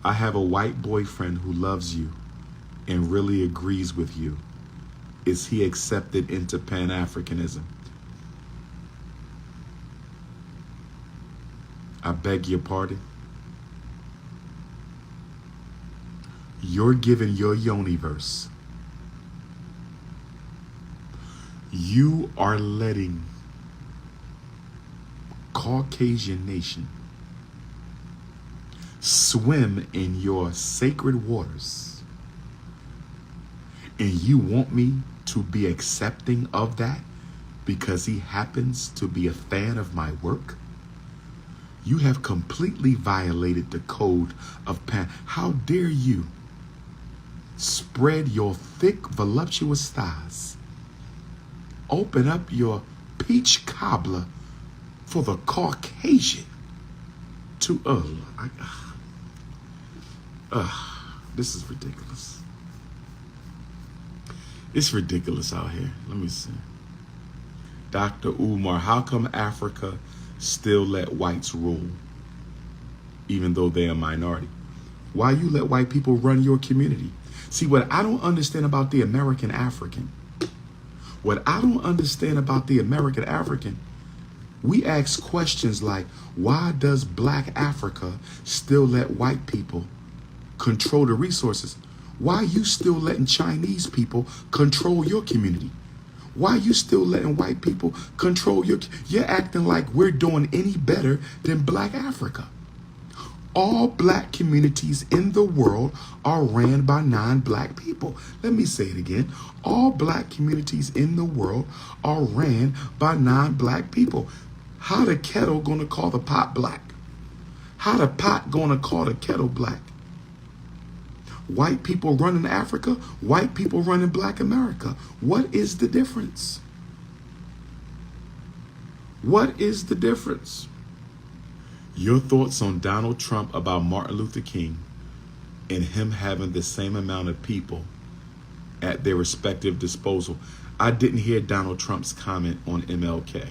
I have a white boyfriend who loves you and really agrees with you. Is he accepted into Pan-Africanism? I beg your pardon? You're given your universe. You are letting Caucasian nation swim in your sacred waters, and you want me to be accepting of that because he happens to be a fan of my work? You have completely violated the code of Pan. How dare you spread your thick, voluptuous thighs, open up your peach cobbler for the Caucasian to, this is ridiculous. It's ridiculous out here. Let me see. Dr. Umar, how come Africa still let whites rule, even though they're a minority? Why you let white people run your community? See, what I don't understand about the American African, we ask questions like, why does Black Africa still let white people control the resources? Why are you still letting Chinese people control your community? Why are you still letting white people control you're acting like we're doing any better than Black Africa. All Black communities in the world are ran by non-Black people. Let me say it again. All Black communities in the world are ran by non-Black people. How the kettle gonna call the pot black? How the pot gonna call the kettle black? White people running Africa, white people running Black America. What is the difference? What is the difference? Your thoughts on Donald Trump about Martin Luther King and him having the same amount of people at their respective disposal. I didn't hear Donald Trump's comment on MLK.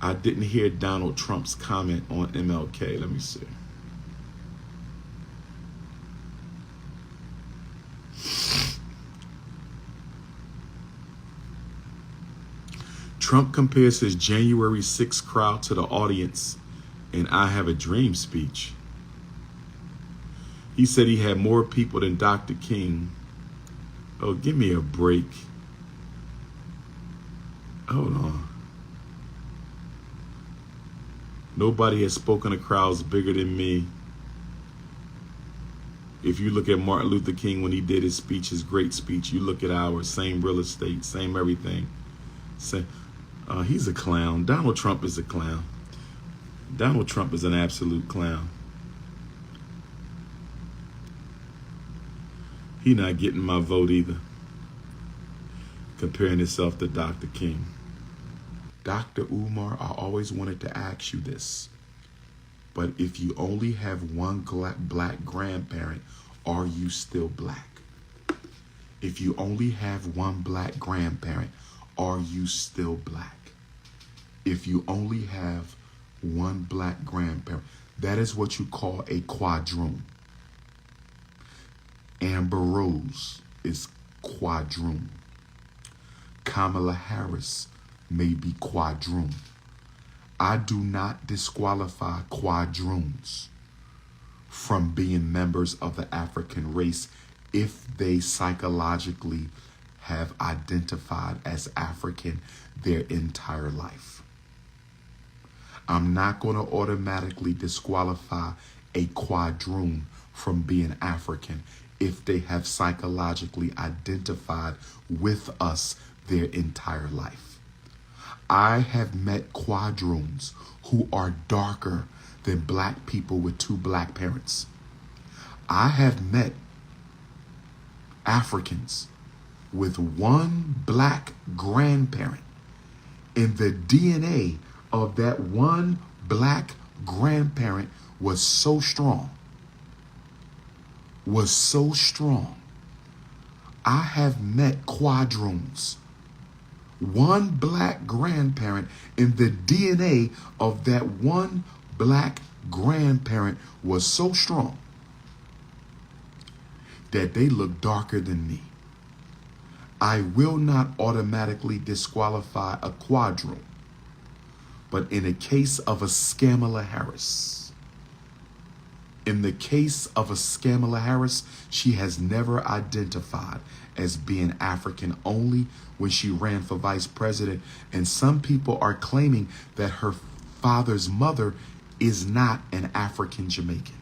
I didn't hear Donald Trump's comment on MLK. Let me see. Trump compares his January 6th crowd to the audience in I Have a Dream speech. He said he had more people than Dr. King. Oh, give me a break. Hold on. Nobody has spoken to crowds bigger than me. If you look at Martin Luther King when he did his speech, his great speech, you look at ours, same real estate, same everything. He's a clown. Donald Trump is a clown. Donald Trump is an absolute clown. He not getting my vote either. Comparing himself to Dr. King. Dr. Umar, I always wanted to ask you this, but if you only have one Black grandparent, are you still Black? If you only have one Black grandparent, are you still Black? If you only have one Black grandparent, that is what you call a quadroon. Amber Rose is quadroon. Kamala Harris may be quadroon. I do not disqualify quadroons from being members of the African race if they psychologically have identified as African their entire life. I'm not going to automatically disqualify a quadroon from being African if they have psychologically identified with us their entire life. I have met quadroons who are darker than Black people with two Black parents. I have met Africans with one Black grandparent, and the DNA of that one Black grandparent was so strong. I have met quadroons, one Black grandparent, and the DNA of that one Black grandparent was so strong that they look darker than me. I will not automatically disqualify a quadroon, but in a case of a Scamala Harris, she has never identified as being African only when she ran for vice president. And some people are claiming that her father's mother is not an African Jamaican.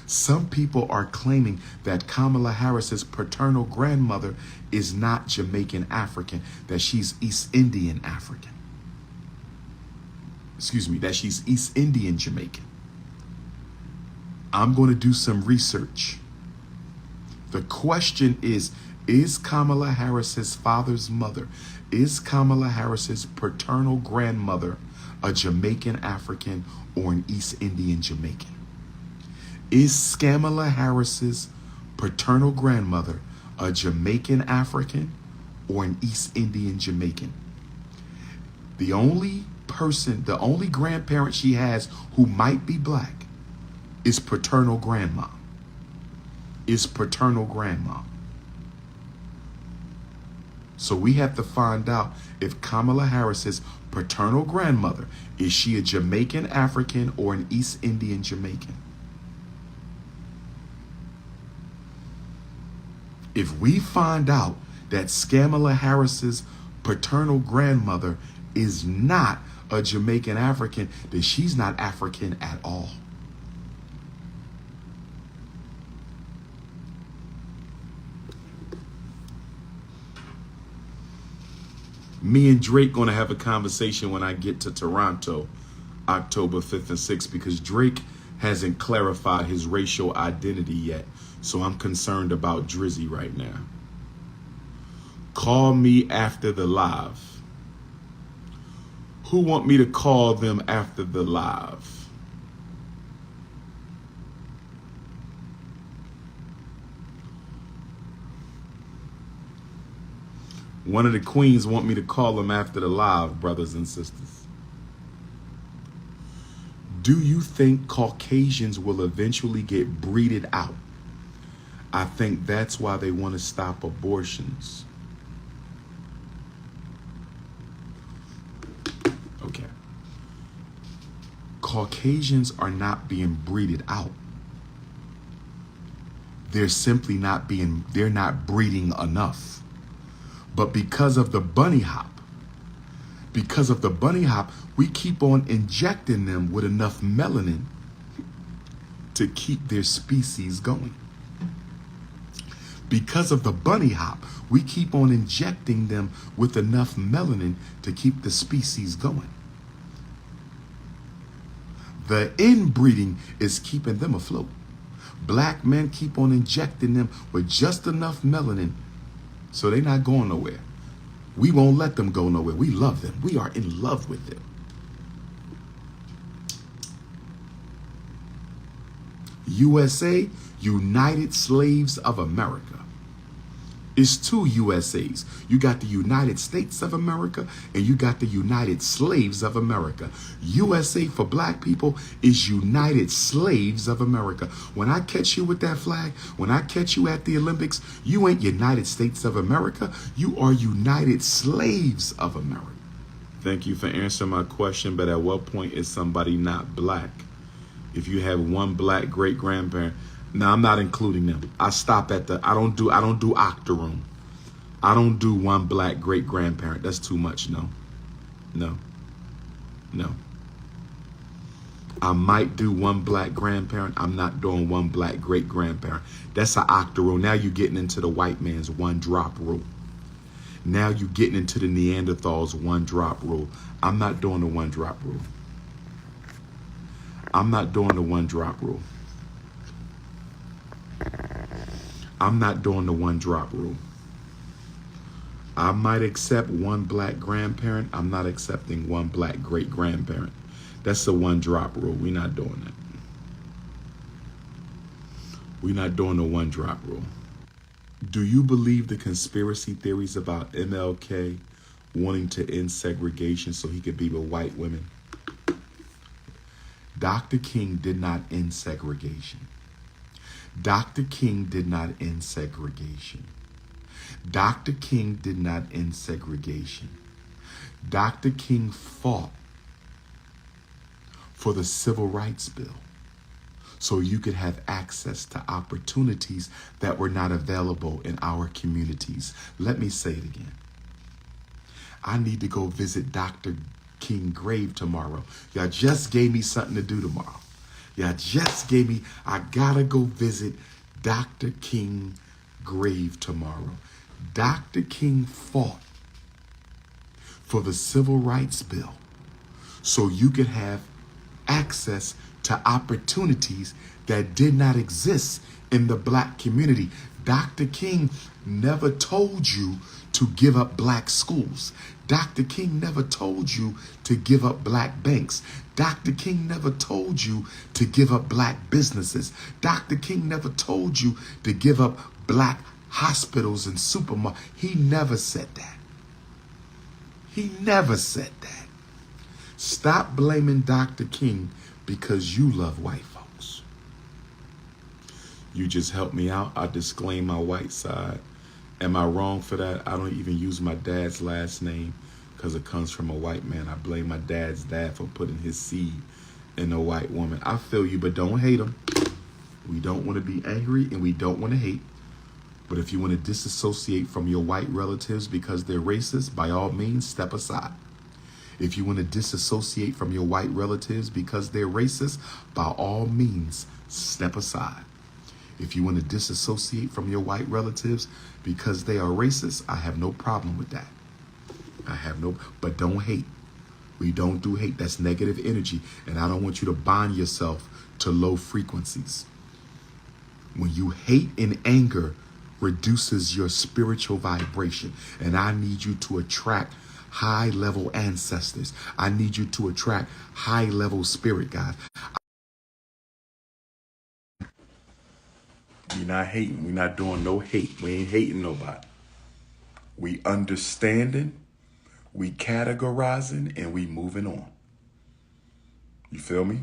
Some people are claiming that Kamala Harris's paternal grandmother is not Jamaican African, that she's East Indian African. That she's East Indian Jamaican. I'm going to do some research. The question is Kamala Harris's father's mother, is Kamala Harris's paternal grandmother a Jamaican African or an East Indian Jamaican? Is Kamala Harris's paternal grandmother a Jamaican African or an East Indian Jamaican? The only grandparent she has who might be black is paternal grandma. So we have to find out if Kamala Harris's paternal grandmother, is she a Jamaican African or an East Indian Jamaican? If we find out that Kamala Harris's paternal grandmother is not a Jamaican African, then she's not African at all. Me and Drake gonna have a conversation when I get to Toronto, October 5th and 6th, because Drake hasn't clarified his racial identity yet. So I'm concerned about Drizzy right now. Call me after the live. Who want me to call them after the live? One of the queens want me to call them after the live, brothers and sisters. Do you think Caucasians will eventually get breeded out? I think that's why they want to stop abortions. Okay. Caucasians are not being breeded out. They're simply they're not breeding enough. But because of the bunny hop, we keep on injecting them with enough melanin to keep their species going. Because of the bunny hop, we keep on injecting them with enough melanin to keep the species going. The inbreeding is keeping them afloat. Black men keep on injecting them with just enough melanin so they're not going nowhere. We won't let them go nowhere. We love them. We are in love with them. USA, United Slaves of America. It's two USAs. You got the United States of America and you got the United Slaves of America. USA for black people is United Slaves of America. When I catch you with that flag, when I catch you at the Olympics, you ain't United States of America. You are United Slaves of America. Thank you for answering my question, but at what point is somebody not black? If you have one black great-grandparent, now I'm not including them. I stop at I don't do octoroon. I don't do one black great-grandparent. That's too much. No. I might do one black grandparent. I'm not doing one black great-grandparent. That's an octoroon. Now you're getting into the white man's one-drop rule. Now you're getting into the Neanderthals one-drop rule. I'm not doing the one-drop rule. I'm not doing the one-drop rule. I'm not doing the one-drop rule. I might accept one black grandparent. I'm not accepting one black great-grandparent. That's the one-drop rule. We're not doing that. We're not doing the one-drop rule. Do you believe the conspiracy theories about MLK wanting to end segregation so he could be with white women? Dr. King did not end segregation. Dr. King did not end segregation. Dr. King did not end segregation. Dr. King fought for the Civil Rights Bill so you could have access to opportunities that were not available in our communities. Let me say it again. I need to go visit Dr. King grave tomorrow. Y'all just gave me something to do tomorrow. Y'all just gave me, I gotta go visit Dr. King grave tomorrow. Dr. King fought for the Civil Rights Bill so you could have access to opportunities that did not exist in the black community. Dr. King never told you to give up black schools. Dr. King never told you to give up black banks. Dr. King never told you to give up black businesses. Dr. King never told you to give up black hospitals and supermarkets. He never said that. He never said that. Stop blaming Dr. King because you love white folks. You just helped me out. I disclaim my white side. Am I wrong for that? I don't even use my dad's last name because it comes from a white man. I blame my dad's dad for putting his seed in a white woman. I feel you, but don't hate him. We don't want to be angry and we don't want to hate. But if you want to disassociate from your white relatives because they're racist, by all means, step aside. If you want to disassociate from your white relatives because they're racist, by all means, step aside. If you want to disassociate from your white relatives because they are racist, I have no problem with that. But don't hate. We don't do hate. That's negative energy. And I don't want you to bind yourself to low frequencies. When you hate in anger, reduces your spiritual vibration. And I need you to attract high-level ancestors. I need you to attract high-level spirit guides. We're not hating. We're not doing no hate. We ain't hating nobody. We understanding, we categorizing, and we moving on. You feel me?